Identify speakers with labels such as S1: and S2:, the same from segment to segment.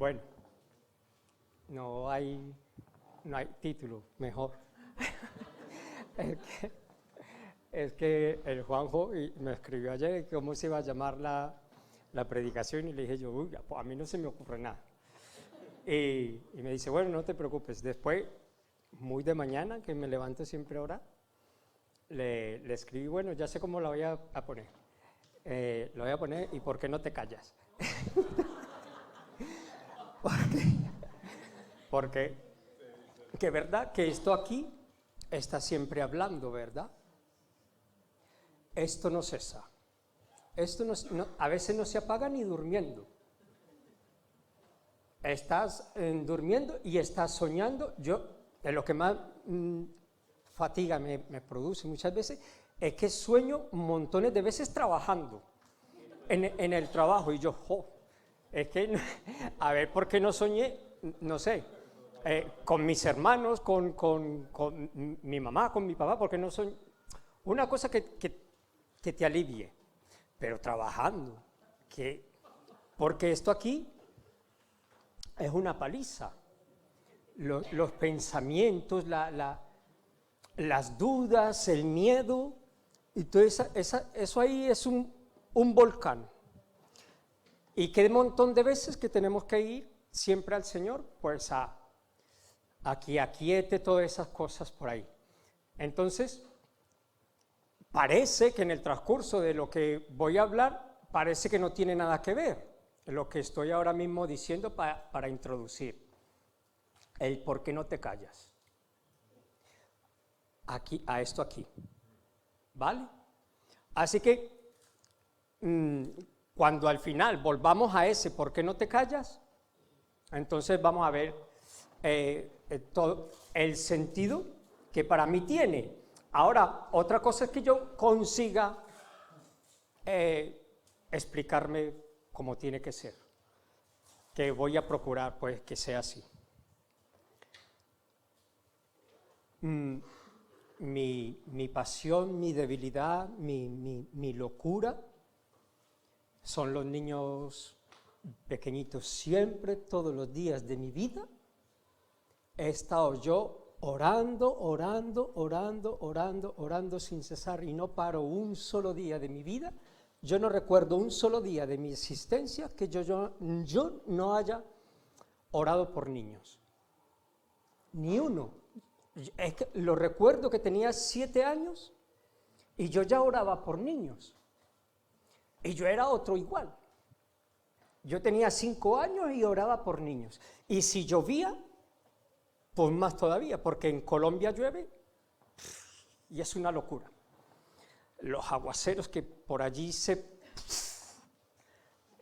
S1: Bueno, no hay título mejor. Es que el Juanjo me escribió ayer cómo se iba a llamar la predicación y le dije yo, uy, pues a mí no se me ocurre nada. Y me dice, bueno, no te preocupes. Después, muy de mañana, que me levanto siempre a orar, le escribí, bueno, ya sé cómo la voy a poner. Lo voy a poner, ¿y por qué no te callas? Porque que verdad que esto aquí está siempre hablando, ¿verdad? Esto no cesa. Esto a veces no se apaga ni durmiendo. Estás durmiendo y estás soñando. Yo, de lo que más fatiga me produce muchas veces, es que sueño montones de veces trabajando en el trabajo. Y yo, es que, a ver, ¿por qué no soñé? No sé, con mis hermanos, con mi mamá, con mi papá, porque no soñé. Una cosa que te alivie, pero trabajando, porque esto aquí es una paliza. Los pensamientos, las dudas, el miedo, y todo eso ahí es un volcán. Y qué montón de veces que tenemos que ir siempre al Señor, pues a que aquiete todas esas cosas por ahí. Entonces, parece que en el transcurso de lo que voy a hablar, parece que no tiene nada que ver lo que estoy ahora mismo diciendo para introducir. El por qué no te callas. A esto aquí. ¿Vale? Así que, cuando al final volvamos a ese por qué no te callas, entonces vamos a ver todo el sentido que para mí tiene. Ahora, otra cosa es que yo consiga explicarme cómo tiene que ser, que voy a procurar pues que sea así. Mi pasión, mi debilidad, mi locura son los niños pequeñitos. Siempre, todos los días de mi vida, he estado yo orando sin cesar, y no paro un solo día de mi vida. Yo no recuerdo un solo día de mi existencia que yo no haya orado por niños. Ni uno. Es que lo recuerdo que tenía 7 años y yo ya oraba por niños. Y yo era otro igual. Yo tenía 5 años y oraba por niños. Y si llovía, pues más todavía, porque en Colombia llueve y es una locura. Los aguaceros que por allí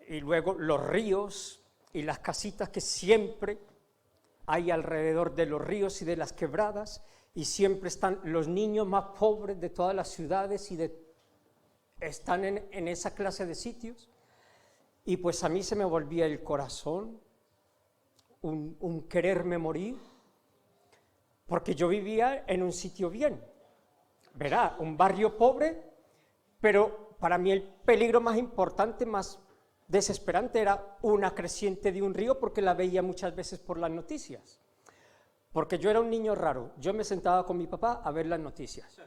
S1: y luego los ríos y las casitas que siempre hay alrededor de los ríos y de las quebradas, y siempre están los niños más pobres de todas las ciudades están en esa clase de sitios. Y pues a mí se me volvía el corazón, un quererme morir, porque yo vivía en un sitio bien, verá, un barrio pobre, pero para mí el peligro más importante, más desesperante, era una creciente de un río, porque la veía muchas veces por las noticias. Porque yo era un niño raro, yo me sentaba con mi papá a ver las noticias.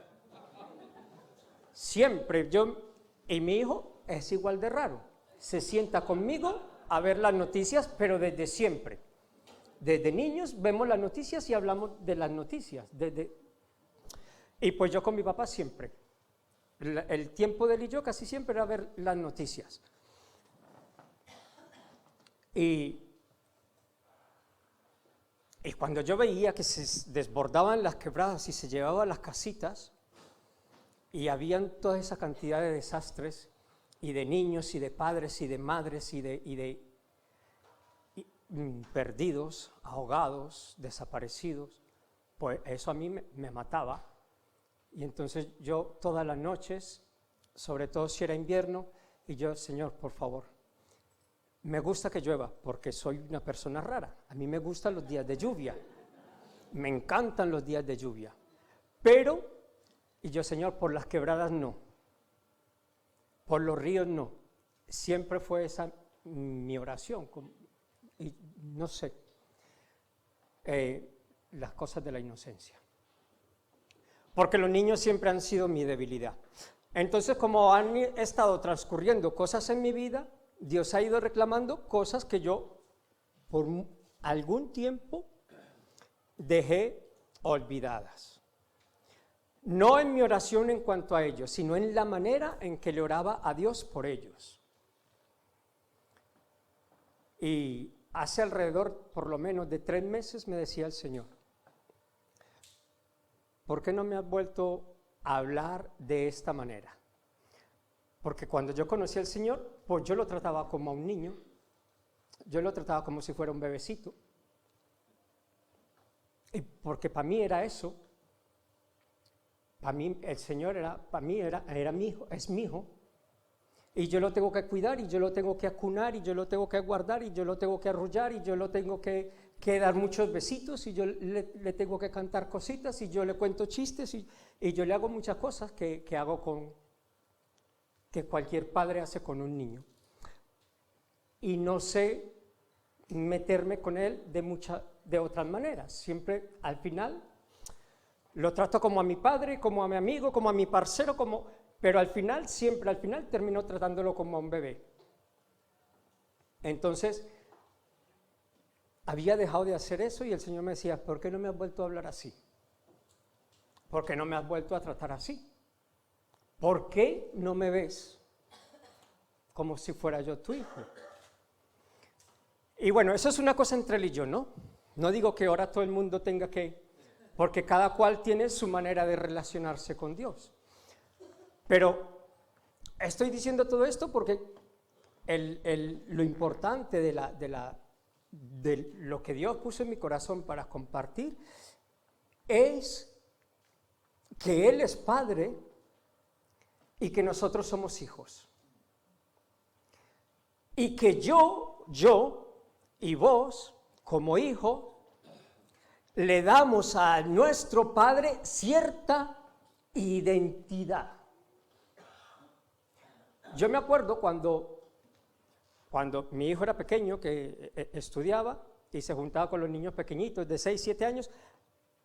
S1: Siempre, y mi hijo es igual de raro, se sienta conmigo a ver las noticias, pero desde siempre. Desde niños vemos las noticias y hablamos de las noticias. Y pues yo con mi papá siempre. El tiempo de él y yo casi siempre era ver las noticias. Y cuando yo veía que se desbordaban las quebradas y se llevaban las casitas, y habían toda esa cantidad de desastres, y de niños, y de padres, y de madres, y de perdidos, ahogados, desaparecidos, pues eso a mí me mataba. Y entonces yo todas las noches, sobre todo si era invierno, y yo, Señor, por favor, me gusta que llueva, porque soy una persona rara. A mí me gustan los días de lluvia, me encantan los días de lluvia, pero, y yo, Señor, por las quebradas no, por los ríos no. Siempre fue esa mi oración. y no sé, las cosas de la inocencia. Porque los niños siempre han sido mi debilidad. Entonces, como han estado transcurriendo cosas en mi vida, Dios ha ido reclamando cosas que yo por algún tiempo dejé olvidadas. No en mi oración en cuanto a ellos, sino en la manera en que le oraba a Dios por ellos. Y hace alrededor, por lo menos, de 3 meses me decía el Señor, ¿por qué no me has vuelto a hablar de esta manera? Porque cuando yo conocí al Señor, pues yo lo trataba como a un niño, yo lo trataba como si fuera un bebecito, y porque para mí era eso, para mí el Señor era mi hijo, es mi hijo, y yo lo tengo que cuidar, y yo lo tengo que acunar, y yo lo tengo que guardar, y yo lo tengo que arrullar, y yo lo tengo que dar muchos besitos, y yo le tengo que cantar cositas, y yo le cuento chistes, y yo le hago muchas cosas que hago que cualquier padre hace con un niño. Y no sé meterme con él de otras maneras. Siempre al final lo trato como a mi padre, como a mi amigo, como a mi parcero, pero siempre al final termino tratándolo como a un bebé. Entonces, había dejado de hacer eso y el Señor me decía, ¿por qué no me has vuelto a hablar así? ¿Por qué no me has vuelto a tratar así? ¿Por qué no me ves como si fuera yo tu hijo? Y bueno, eso es una cosa entre él y yo, ¿no? No digo que ahora todo el mundo tenga que, porque cada cual tiene su manera de relacionarse con Dios. Pero estoy diciendo todo esto porque lo importante de lo que Dios puso en mi corazón para compartir es que Él es Padre y que nosotros somos hijos. Y que yo y vos, como hijo, le damos a nuestro Padre cierta identidad. Yo me acuerdo cuando mi hijo era pequeño, que estudiaba y se juntaba con los niños pequeñitos de 6, 7 años,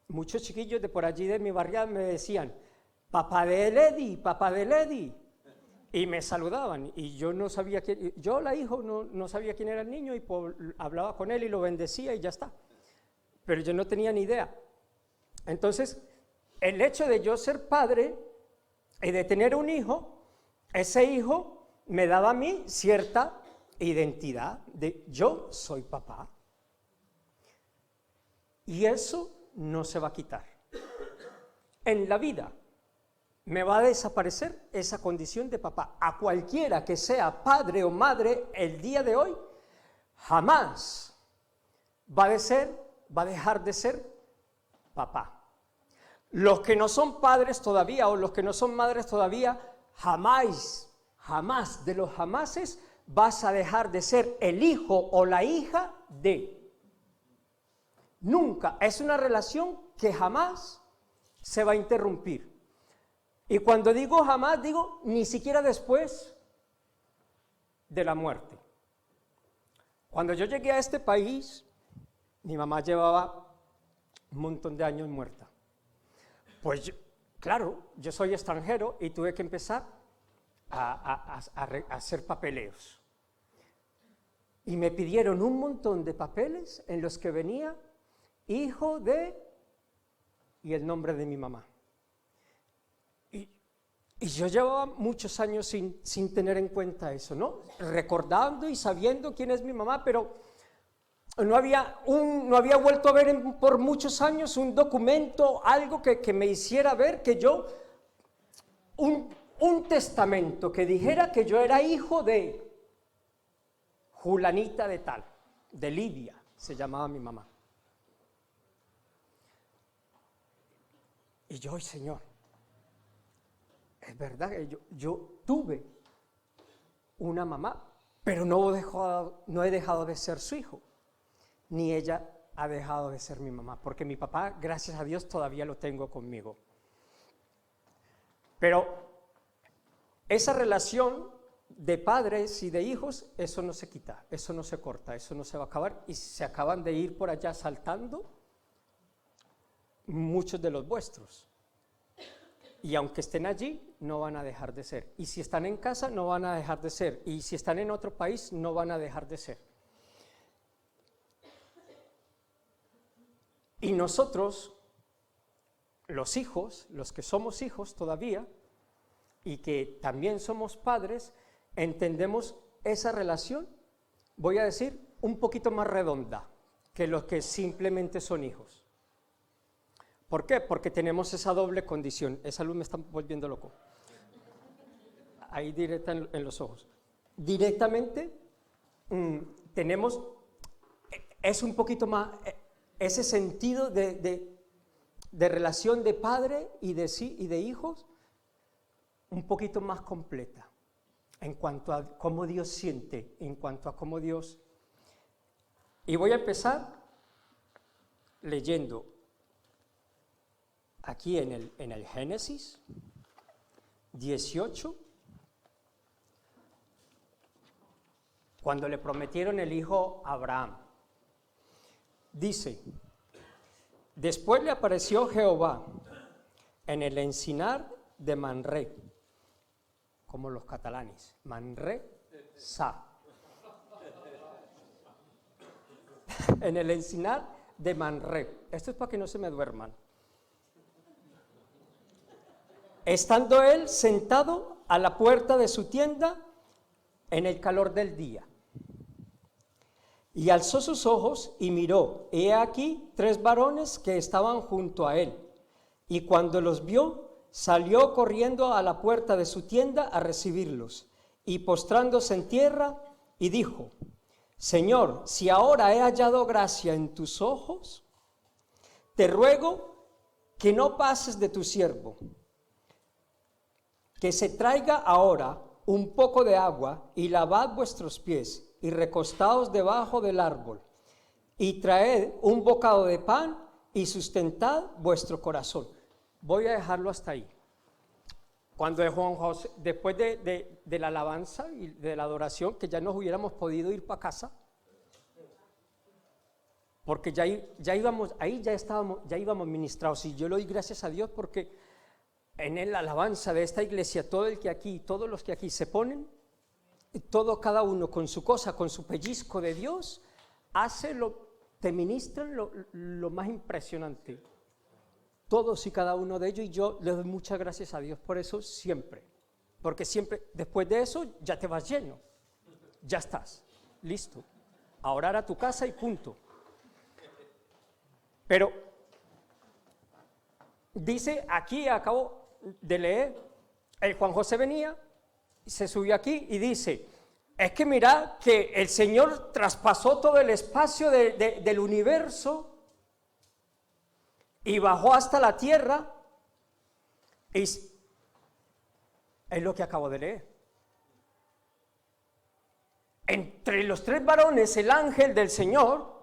S1: muchos chiquillos de por allí de mi barriada me decían, papá de Lady, y me saludaban, y yo no sabía quién, yo la hijo no sabía quién era el niño, y hablaba con él y lo bendecía y ya está, pero yo no tenía ni idea. Entonces, el hecho de yo ser padre y de tener un hijo, ese hijo me daba a mí cierta identidad de yo soy papá, y eso no se va a quitar. En la vida me va a desaparecer esa condición de papá. A cualquiera que sea padre o madre el día de hoy, jamás va a dejar de ser papá. Los que no son padres todavía o los que no son madres todavía, jamás de los jamases vas a dejar de ser el hijo o la hija de. Nunca. Es una relación que jamás se va a interrumpir. Y cuando digo jamás, digo ni siquiera después de la muerte. Cuando yo llegué a este país, mi mamá llevaba un montón de años muerta. Pues claro, yo soy extranjero y tuve que empezar a hacer papeleos. Y me pidieron un montón de papeles en los que venía hijo de y el nombre de mi mamá. Y yo llevaba muchos años sin tener en cuenta eso, ¿no? Recordando y sabiendo quién es mi mamá, pero no había vuelto a ver por muchos años un documento, algo que me hiciera ver que yo, un testamento que dijera que yo era hijo de Julanita de tal, de Lidia, se llamaba mi mamá. Y yo, Señor, es verdad que yo tuve una mamá, pero no he dejado de ser su hijo, ni ella ha dejado de ser mi mamá, porque mi papá, gracias a Dios, todavía lo tengo conmigo. Pero esa relación de padres y de hijos, eso no se quita, eso no se corta, eso no se va a acabar, y se acaban de ir por allá saltando muchos de los vuestros. Y aunque estén allí, no van a dejar de ser. Y si están en casa, no van a dejar de ser. Y si están en otro país, no van a dejar de ser. Y nosotros, los hijos, los que somos hijos todavía, y que también somos padres, entendemos esa relación, voy a decir, un poquito más redonda que los que simplemente son hijos. ¿Por qué? Porque tenemos esa doble condición. Esa luz me está volviendo loco. Ahí directa en los ojos. Directamente tenemos, es un poquito más, ese sentido de relación de padre y de hijos, un poquito más completa, en cuanto a cómo Dios siente, en cuanto a cómo Dios... Y voy a empezar leyendo aquí en el Génesis 18, cuando le prometieron el hijo a Abraham. Dice, después le apareció Jehová en el encinar de Manré, como los catalanes, Manré, Sa. En el encinar de Manré. Esto es para que no se me duerman. Estando él sentado a la puerta de su tienda en el calor del día. Y alzó sus ojos y miró, he aquí 3 varones que estaban junto a él. Y cuando los vio, salió corriendo a la puerta de su tienda a recibirlos. Y postrándose en tierra, y dijo, Señor, si ahora he hallado gracia en tus ojos, te ruego que no pases de tu siervo, que se traiga ahora un poco de agua y lavad vuestros pies y recostaos debajo del árbol y traed un bocado de pan y sustentad vuestro corazón. Voy a dejarlo hasta ahí. Cuando Juan José, después de la alabanza y de la adoración, que ya nos hubiéramos podido ir para casa, porque ya íbamos, ahí ya íbamos ministrados, y yo le doy gracias a Dios porque en la alabanza de esta iglesia, todos los que aquí se ponen, cada uno con su cosa, con su pellizco de Dios, te ministran lo más impresionante. Todos y cada uno de ellos, y yo le doy muchas gracias a Dios por eso siempre, porque siempre, después de eso, ya te vas lleno, ya estás, listo, a orar a tu casa y punto. Pero, dice aquí, acabo de leer, el Juan José venía, se subió aquí y dice, es que mirad que el Señor traspasó todo el espacio del universo y bajó hasta la tierra, y es lo que acabo de leer. Entre los 3 varones, el ángel del Señor,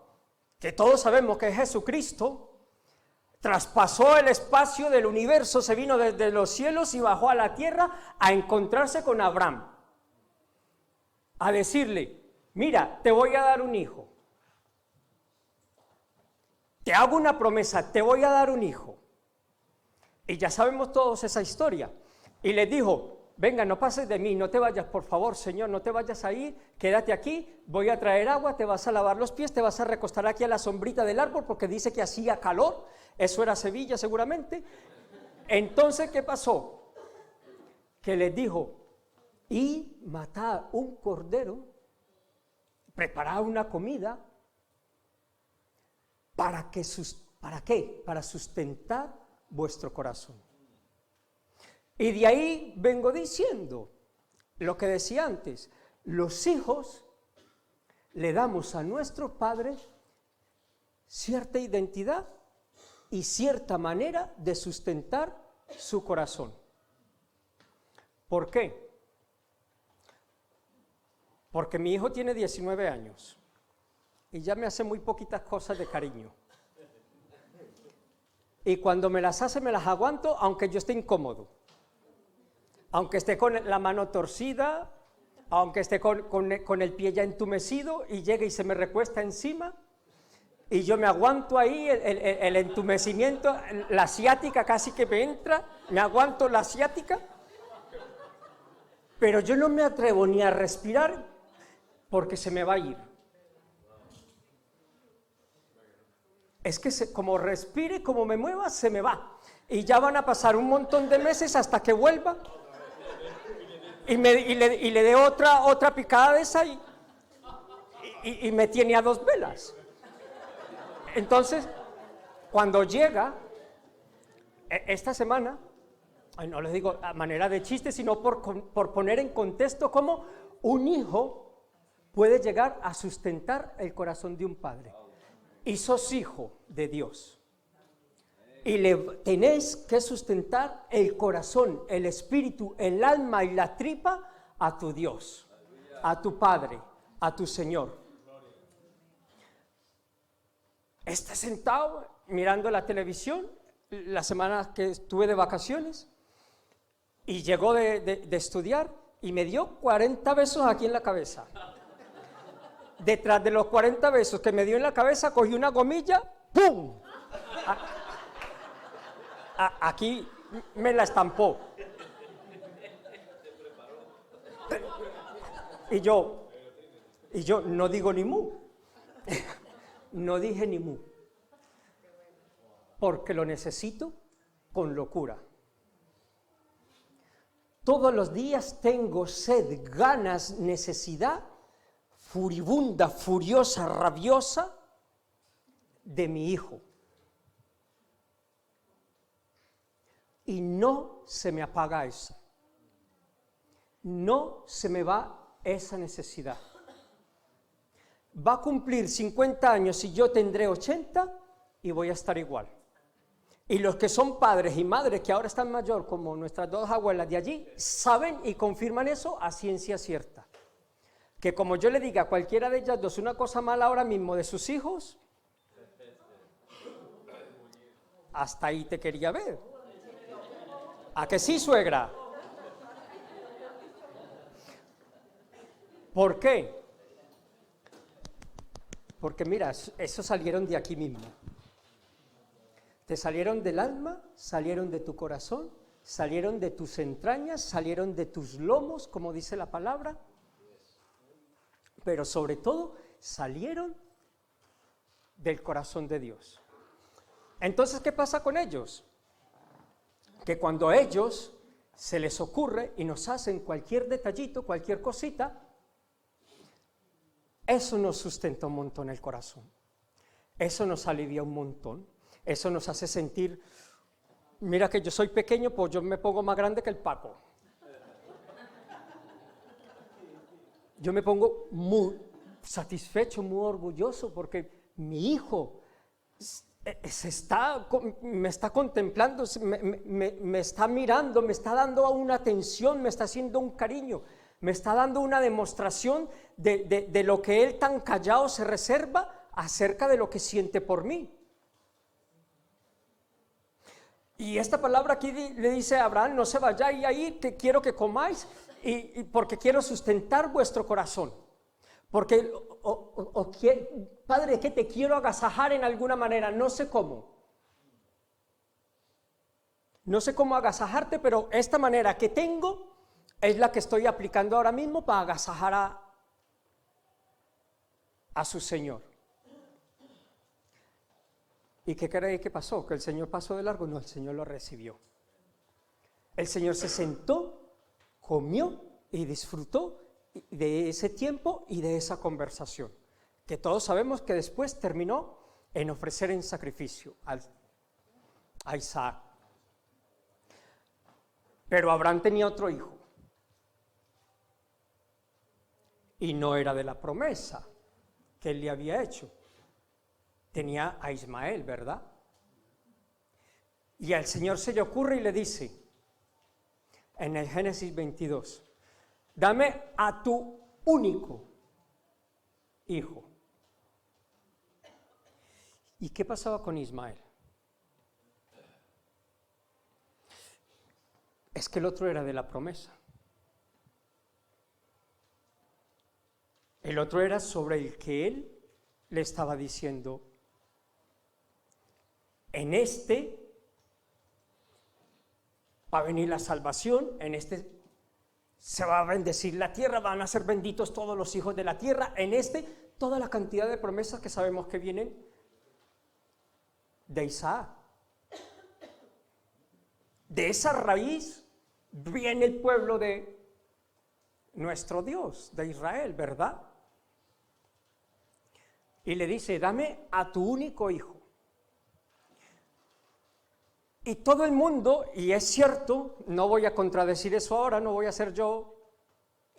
S1: que todos sabemos que es Jesucristo, traspasó el espacio del universo, se vino desde los cielos y bajó a la tierra a encontrarse con Abraham, a decirle, mira, te voy a dar un hijo, te hago una promesa, te voy a dar un hijo. Y ya sabemos todos esa historia. Y les dijo, venga, no pases de mí, no te vayas, por favor, Señor, no te vayas a ir, quédate aquí, voy a traer agua, te vas a lavar los pies, te vas a recostar aquí a la sombrita del árbol, porque dice que hacía calor, eso era Sevilla seguramente. Entonces, ¿qué pasó? Que les dijo, y matad un cordero, preparad una comida, ¿para qué? Para sustentar vuestro corazón. Y de ahí vengo diciendo lo que decía antes, los hijos le damos a nuestros padres cierta identidad y cierta manera de sustentar su corazón. ¿Por qué? Porque mi hijo tiene 19 años y ya me hace muy poquitas cosas de cariño. Y cuando me las hace, me las aguanto, aunque yo esté incómodo. Aunque esté con la mano torcida, aunque esté con el pie ya entumecido y llega y se me recuesta encima y yo me aguanto ahí el entumecimiento, la ciática casi que me entra, me aguanto la ciática, pero yo no me atrevo ni a respirar porque se me va a ir. Es que como respire, como me mueva, se me va. Y ya van a pasar un montón de meses hasta que vuelva y le dé otra picada de esa y me tiene a 2 velas. Entonces, cuando llega, esta semana, no les digo a manera de chiste, sino por poner en contexto cómo un hijo puede llegar a sustentar el corazón de un padre. Y sos hijo de Dios. Y le tenés que sustentar el corazón, el espíritu, el alma y la tripa a tu Dios, a tu Padre, a tu Señor. Está sentado mirando la televisión la semana que estuve de vacaciones y llegó de estudiar y me dio 40 besos aquí en la cabeza. Detrás de los 40 besos que me dio en la cabeza, cogí una gomilla, ¡pum! Aquí me la estampó. Y yo no digo ni mu. No dije ni mu. Porque lo necesito con locura. Todos los días tengo sed, ganas, necesidad furibunda, furiosa, rabiosa de mi hijo. Y no se me apaga eso. No se me va esa necesidad. Va a cumplir 50 años y yo tendré 80 y voy a estar igual. Y los que son padres y madres que ahora están mayor, como nuestras 2 abuelas de allí, saben y confirman eso a ciencia cierta. Que como yo le diga a cualquiera de ellas 2 una cosa mala ahora mismo de sus hijos, hasta ahí te quería ver. ¿A que sí, suegra? ¿Por qué? Porque mira, esos salieron de aquí mismo. Te salieron del alma, salieron de tu corazón, salieron de tus entrañas, salieron de tus lomos, como dice la palabra, pero sobre todo salieron del corazón de Dios. Entonces, ¿qué pasa con ellos? Que cuando a ellos se les ocurre y nos hacen cualquier detallito, cualquier cosita, eso nos sustenta un montón el corazón, eso nos alivia un montón, eso nos hace sentir, mira que yo soy pequeño, pues yo me pongo más grande que el Paco. Yo me pongo muy satisfecho, muy orgulloso, porque mi hijo me está contemplando, me está mirando, me está dando una atención, me está haciendo un cariño, me está dando una demostración de lo que él tan callado se reserva acerca de lo que siente por mí. Y esta palabra aquí le dice a Abraham: no se vayáis ahí, que quiero que comáis, y porque quiero sustentar vuestro corazón. Porque, Padre, que te quiero agasajar en alguna manera, no sé cómo. No sé cómo agasajarte, pero esta manera que tengo es la que estoy aplicando ahora mismo para agasajar a su Señor. ¿Y qué creéis que pasó? ¿Que el Señor pasó de largo? No, el Señor lo recibió. El Señor se sentó, comió y disfrutó de ese tiempo y de esa conversación, que todos sabemos que después terminó en ofrecer en sacrificio a Isaac. Pero Abraham tenía otro hijo, y no era de la promesa que él le había hecho. Tenía a Ismael, ¿verdad? Y al Señor se le ocurre y le dice, en el Génesis 22, dame a tu único hijo. ¿Y qué pasaba con Ismael? Es que el otro era de la promesa. El otro era sobre el que él le estaba diciendo, en este va a venir la salvación, en este se va a bendecir la tierra, van a ser benditos todos los hijos de la tierra, en este toda la cantidad de promesas que sabemos que vienen de Isaac. De esa raíz viene el pueblo de nuestro Dios, de Israel, ¿verdad? Y le dice, dame a tu único hijo. Y todo el mundo, y es cierto, no voy a contradecir eso ahora, no voy a ser yo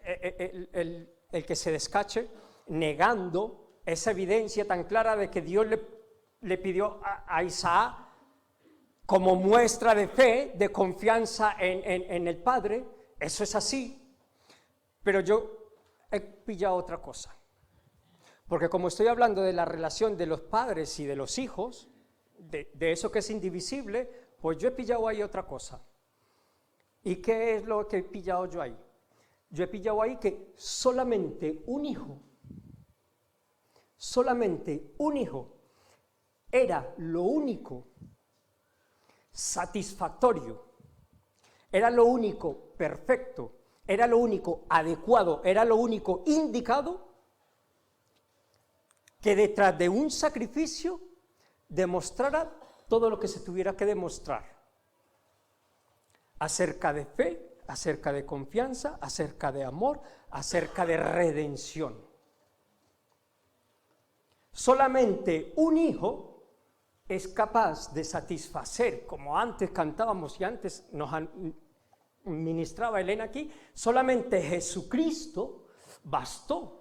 S1: el que se descache negando esa evidencia tan clara de que Dios le pidió a Isaac como muestra de fe, de confianza en el Padre. Eso es así, pero yo he pillado otra cosa, porque como estoy hablando de la relación de los padres y de los hijos, de eso que es indivisible, pues yo he pillado ahí otra cosa. ¿Y qué es lo que he pillado yo ahí? Yo he pillado ahí que solamente un hijo era lo único satisfactorio, era lo único perfecto, era lo único adecuado, era lo único indicado, que detrás de un sacrificio demostrara todo lo que se tuviera que demostrar acerca de fe, acerca de confianza, acerca de amor, acerca de redención. Solamente un hijo es capaz de satisfacer, como antes cantábamos y antes nos ministraba Elena aquí, solamente Jesucristo bastó.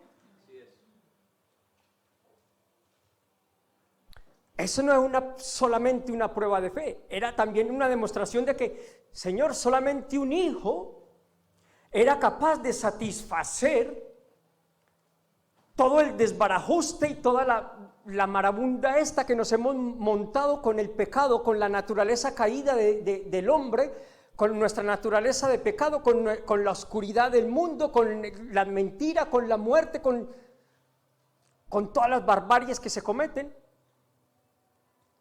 S1: Eso no es solamente una prueba de fe, era también una demostración de que, Señor, solamente un hijo era capaz de satisfacer todo el desbarajuste y toda la marabunda esta que nos hemos montado con el pecado, con la naturaleza caída del hombre, con nuestra naturaleza de pecado, con la oscuridad del mundo, con la mentira, con la muerte, con todas las barbaries que se cometen.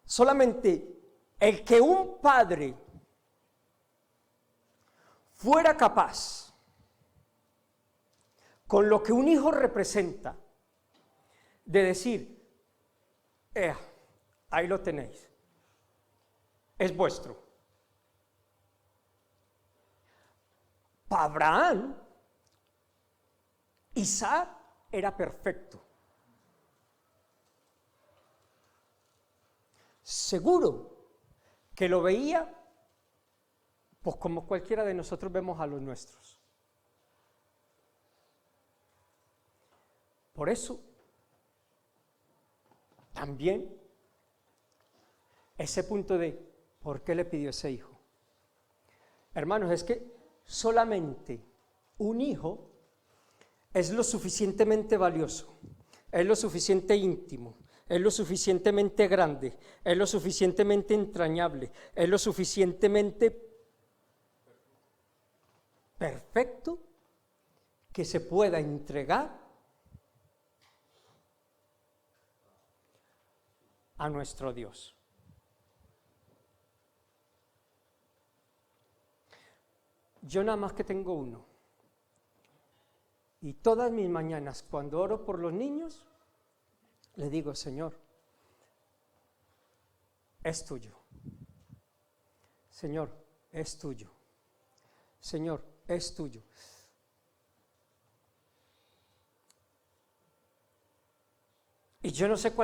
S1: Solamente el que un padre fuera capaz, con lo que un hijo representa, de decir, ahí lo tenéis, es vuestro. Para Abraham, Isaac era perfecto. Seguro que lo veía, pues como cualquiera de nosotros vemos a los nuestros. Por eso, también, ese punto de ¿por qué le pidió ese hijo? Hermanos, es que solamente un hijo es lo suficientemente valioso, es lo suficiente íntimo, es lo suficientemente grande, es lo suficientemente entrañable, es lo suficientemente perfecto que se pueda entregar a nuestro Dios. Yo nada más que tengo uno, y todas mis mañanas cuando oro por los niños, le digo, Señor, es tuyo. Señor, es tuyo. Señor, es tuyo. Y yo no sé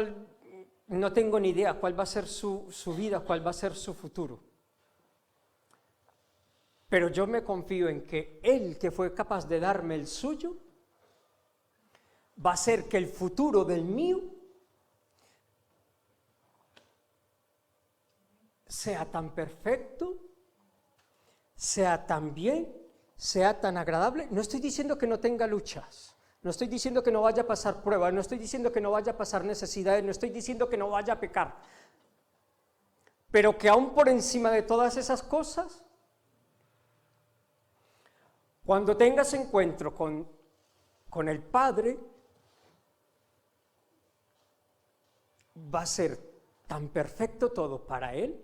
S1: no tengo ni idea cuál va a ser su vida, cuál va a ser su futuro. Pero yo me confío en que Él, que fue capaz de darme el suyo, va a hacer que el futuro del mío sea tan perfecto, sea tan bien, sea tan agradable. No estoy diciendo que no tenga luchas, no estoy diciendo que no vaya a pasar pruebas, no estoy diciendo que no vaya a pasar necesidades, no estoy diciendo que no vaya a pecar, pero que aún por encima de todas esas cosas, cuando tengas encuentro con el Padre, va a ser tan perfecto todo para él,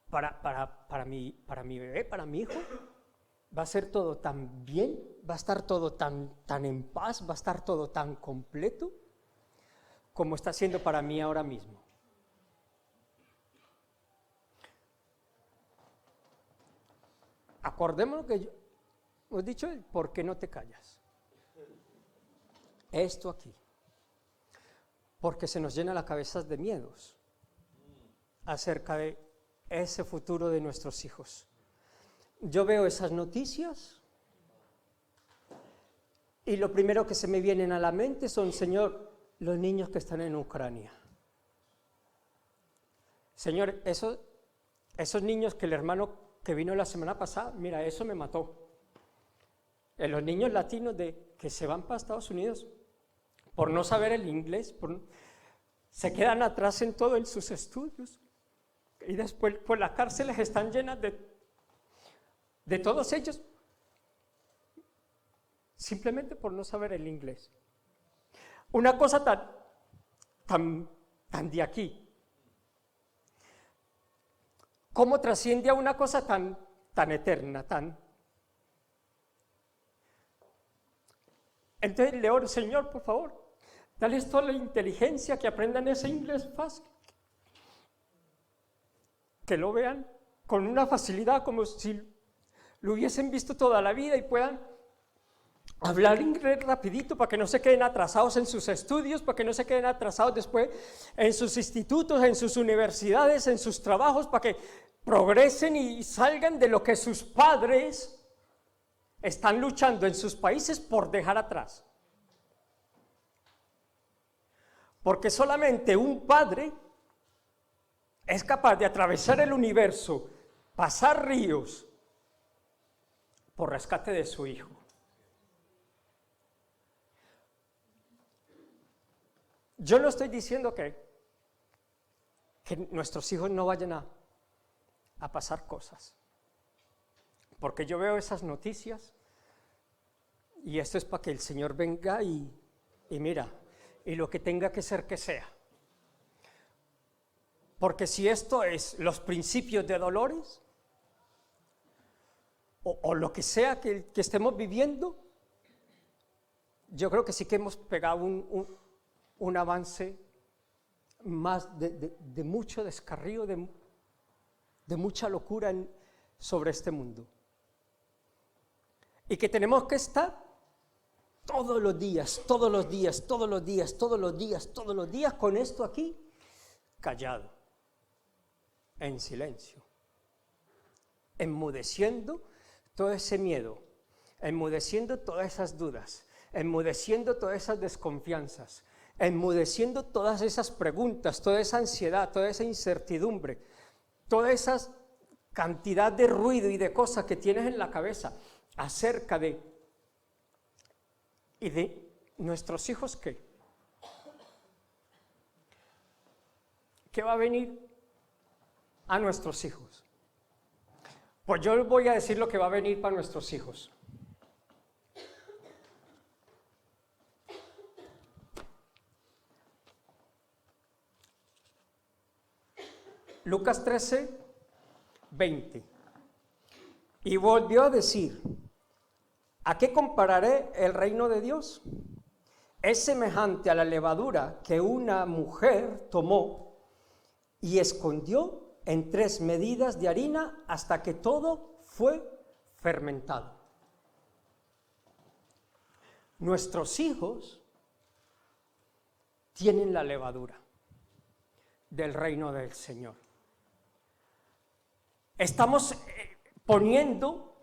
S1: para mi bebé, para mi hijo. Va a ser todo tan bien, va a estar todo tan en paz, va a estar todo tan completo como está siendo para mí ahora mismo. Acordémonos que hemos dicho el por qué no te callas. Esto aquí. Porque se nos llena la cabeza de miedos acerca de ese futuro de nuestros hijos. Yo veo esas noticias y lo primero que se me vienen a la mente son, Señor, los niños que están en Ucrania. Señor, esos niños que el hermano que vino la semana pasada, mira, eso me mató. Los niños latinos que se van para Estados Unidos por no saber el inglés, se quedan atrás en todos sus estudios y después pues las cárceles están llenas de todos ellos simplemente por no saber el inglés. Una cosa tan de aquí. ¿Cómo trasciende a una cosa tan eterna, Entonces le oro, Señor, por favor, dales toda la inteligencia, que aprendan ese inglés fácil, que lo vean con una facilidad como si lo hubiesen visto toda la vida y puedan hablar inglés rapidito para que no se queden atrasados en sus estudios, para que no se queden atrasados después en sus institutos, en sus universidades, en sus trabajos, para que progresen y salgan de lo que sus padres están luchando en sus países por dejar atrás. Porque solamente un padre es capaz de atravesar el universo, pasar ríos, por rescate de su hijo. Yo no estoy diciendo que nuestros hijos no vayan a pasar cosas, porque yo veo esas noticias y esto es para que el Señor venga y mira, y lo que tenga que ser que sea. Porque si esto es los principios de dolores, o lo que sea que estemos viviendo, yo creo que sí que hemos pegado un avance más de mucho descarrío, de mucha locura sobre este mundo. Y que tenemos que estar todos los días con esto aquí, callado, en silencio, enmudeciendo todo ese miedo, enmudeciendo todas esas dudas, enmudeciendo todas esas desconfianzas, enmudeciendo todas esas preguntas, toda esa ansiedad, toda esa incertidumbre, toda esa cantidad de ruido y de cosas que tienes en la cabeza acerca de nuestros hijos. ¿Qué va a venir a nuestros hijos? Pues yo les voy a decir lo que va a venir para nuestros hijos. Lucas 13, 20. Y volvió a decir: ¿a qué compararé el reino de Dios? Es semejante a la levadura que una mujer tomó y escondió en 3 medidas de harina hasta que todo fue fermentado. Nuestros hijos tienen la levadura del reino del Señor. Estamos poniendo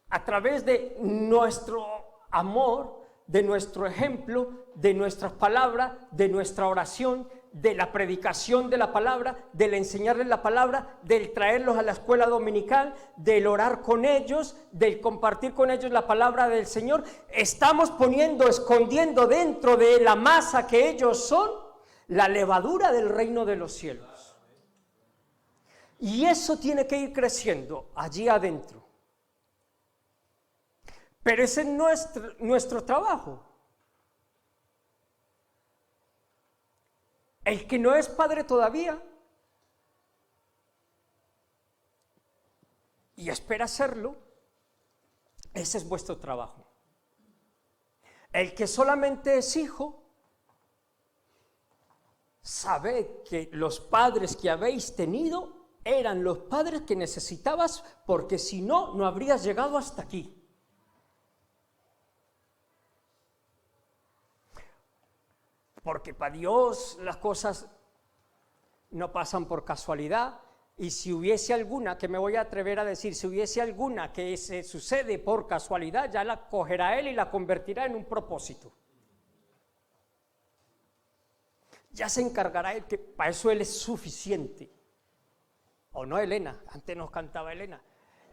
S1: a través de nuestro amor, de nuestro ejemplo, de nuestras palabras, de nuestra oración, de la predicación de la palabra, del enseñarles la palabra, del traerlos a la escuela dominical, del orar con ellos, del compartir con ellos la palabra del Señor. Estamos escondiendo dentro de la masa que ellos son, la levadura del reino de los cielos. Y eso tiene que ir creciendo allí adentro. Pero ese es nuestro trabajo. El que no es padre todavía y espera serlo, ese es vuestro trabajo. El que solamente es hijo, sabed que los padres que habéis tenido eran los padres que necesitabas, porque si no, no habrías llegado hasta aquí. Porque para Dios las cosas no pasan por casualidad, y si hubiese alguna, que me voy a atrever a decir, si hubiese alguna que se sucede por casualidad, ya la cogerá Él y la convertirá en un propósito. Ya se encargará Él, que para eso Él es suficiente. ¿O no, Elena? Antes nos cantaba Elena.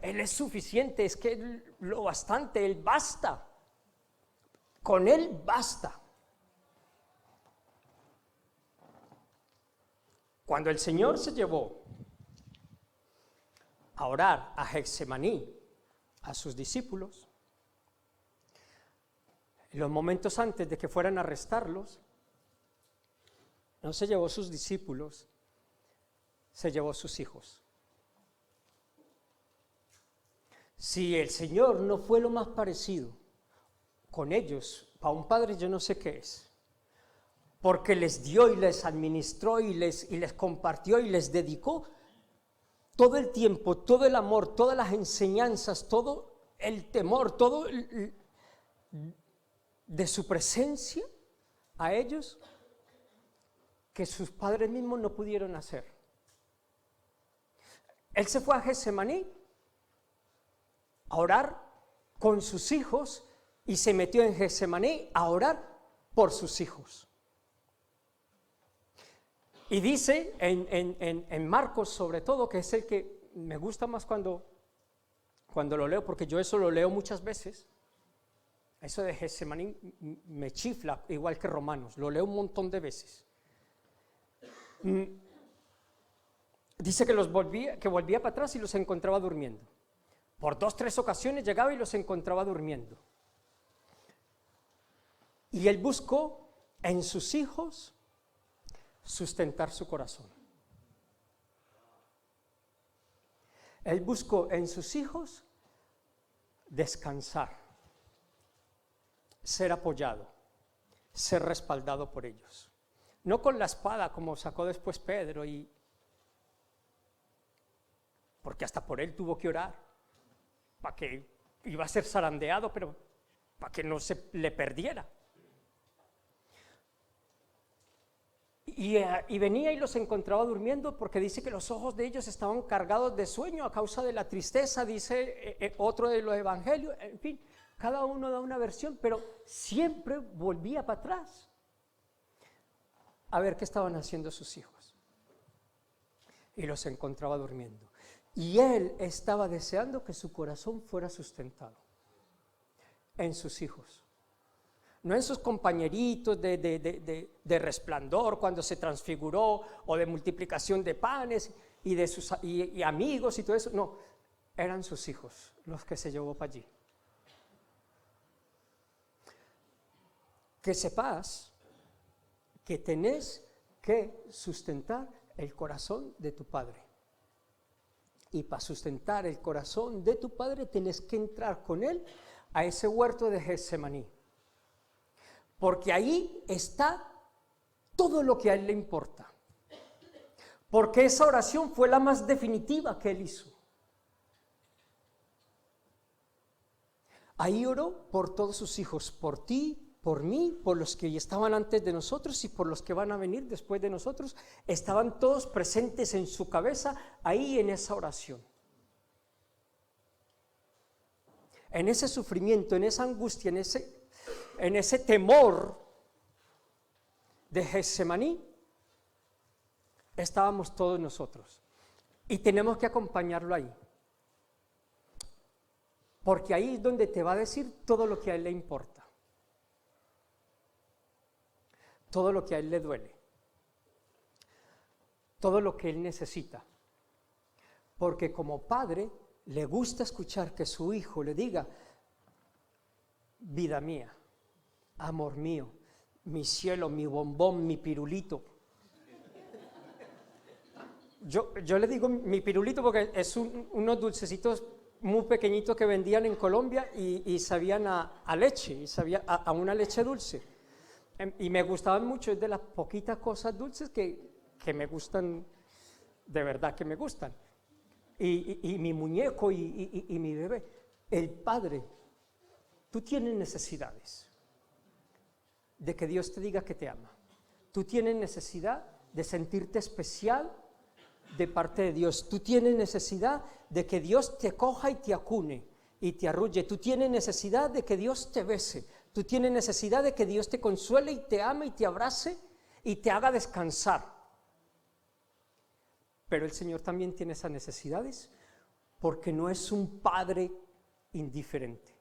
S1: Él es suficiente, es que Él, lo bastante, Él basta. Con Él basta. Cuando el Señor se llevó a orar a Getsemaní a sus discípulos, en los momentos antes de que fueran a arrestarlos, no se llevó sus discípulos, se llevó sus hijos. Si el Señor no fue lo más parecido con ellos, para un padre yo no sé qué es, porque les dio y les administró y les compartió y les dedicó todo el tiempo, todo el amor, todas las enseñanzas, todo el temor, todo de su presencia a ellos, que sus padres mismos no pudieron hacer. Él se fue a Getsemaní a orar con sus hijos y se metió en Getsemaní a orar por sus hijos. Y dice en Marcos, sobre todo, que es el que me gusta más cuando lo leo, porque yo eso lo leo muchas veces. Eso de Getsemaní me chifla, igual que Romanos, lo leo un montón de veces. Dice que volvía para atrás y los encontraba durmiendo. Por 2, 3 ocasiones llegaba y los encontraba durmiendo. Y él buscó en sus hijos sustentar su corazón. Él buscó en sus hijos descansar, ser apoyado, ser respaldado por ellos. No con la espada como sacó después Pedro, porque hasta por él tuvo que orar, para que iba a ser zarandeado, pero para que no se le perdiera. Y venía y los encontraba durmiendo, porque dice que los ojos de ellos estaban cargados de sueño a causa de la tristeza, dice otro de los evangelios. En fin, cada uno da una versión, pero siempre volvía para atrás a ver qué estaban haciendo sus hijos. Y los encontraba durmiendo. Y él estaba deseando que su corazón fuera sustentado en sus hijos. No en sus compañeritos de resplandor cuando se transfiguró, o de multiplicación de panes y de sus y amigos y todo eso. No, eran sus hijos los que se llevó para allí. Que sepas que tenés que sustentar el corazón de tu padre. Y para sustentar el corazón de tu padre tenés que entrar con él a ese huerto de Getsemaní. Porque ahí está todo lo que a él le importa. Porque esa oración fue la más definitiva que él hizo. Ahí oró por todos sus hijos, por ti, por mí, por los que estaban antes de nosotros y por los que van a venir después de nosotros. Estaban todos presentes en su cabeza, ahí en esa oración. En ese sufrimiento, en esa angustia, en ese temor de Getsemaní, estábamos todos nosotros. Y tenemos que acompañarlo ahí. Porque ahí es donde te va a decir todo lo que a él le importa. Todo lo que a él le duele. Todo lo que él necesita. Porque como padre le gusta escuchar que su hijo le diga: vida mía, amor mío, mi cielo, mi bombón, mi pirulito. Yo le digo mi pirulito porque es unos dulcecitos muy pequeñitos que vendían en Colombia y sabían a leche, y sabía a una leche dulce. Y me gustaban mucho, es de las poquitas cosas dulces que me gustan, de verdad que me gustan. Y mi muñeco y mi bebé, el Padre, tú tienes necesidades de que Dios te diga que te ama. Tú tienes necesidad de sentirte especial de parte de Dios. Tú tienes necesidad de que Dios te coja y te acune y te arrulle. Tú tienes necesidad de que Dios te bese. Tú tienes necesidad de que Dios te consuele y te ame y te abrace y te haga descansar. Pero el Señor también tiene esas necesidades porque no es un Padre indiferente.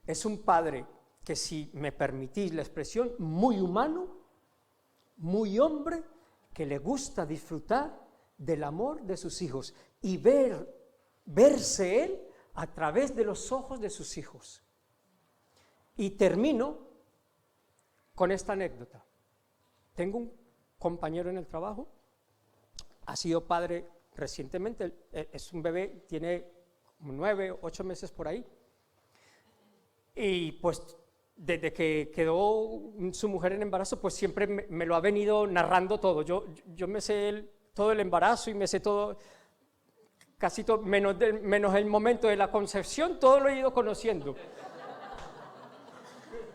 S1: Es un Padre que, si me permitís la expresión, muy humano, muy hombre, que le gusta disfrutar del amor de sus hijos y verse Él a través de los ojos de sus hijos. Y termino con esta anécdota. Tengo un compañero en el trabajo, ha sido padre recientemente, es un bebé, tiene 9, 8 meses por ahí, y pues desde que quedó su mujer en embarazo, pues siempre me lo ha venido narrando todo. Yo me sé todo el embarazo y me sé todo, casi todo, menos el momento de la concepción, todo lo he ido conociendo.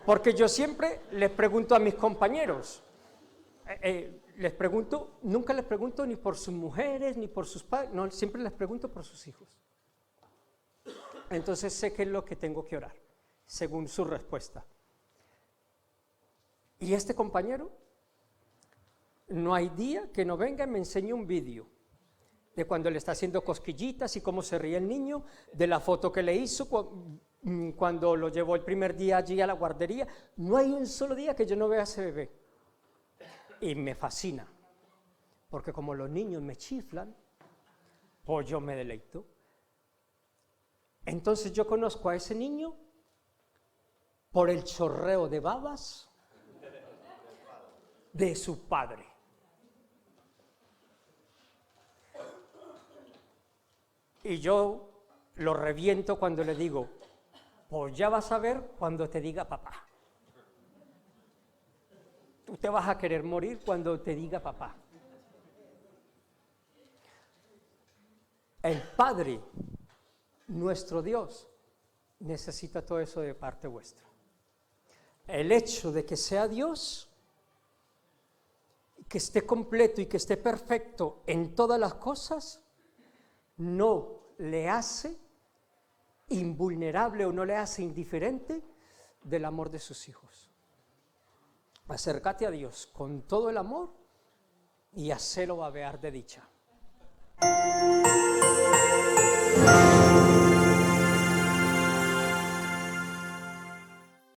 S1: Porque yo siempre les pregunto a mis compañeros, nunca les pregunto ni por sus mujeres, ni por sus padres, no, siempre les pregunto por sus hijos. Entonces sé qué es lo que tengo que orar, según su respuesta. Y este compañero, no hay día que no venga y me enseñe un vídeo de cuando le está haciendo cosquillitas y cómo se ríe el niño, de la foto que le hizo cuando lo llevó el primer día allí a la guardería. No hay un solo día que yo no vea a ese bebé. Y me fascina, porque como los niños me chiflan, pues yo me deleito. Entonces yo conozco a ese niño por el chorreo de babas de su padre. Y yo lo reviento cuando le digo, pues ya vas a ver cuando te diga papá. Tú te vas a querer morir cuando te diga papá. El Padre, nuestro Dios, necesita todo eso de parte vuestra. El hecho de que sea Dios, que esté completo y que esté perfecto en todas las cosas, no le hace invulnerable o no le hace indiferente del amor de sus hijos. Acércate a Dios con todo el amor y hacelo babear de dicha.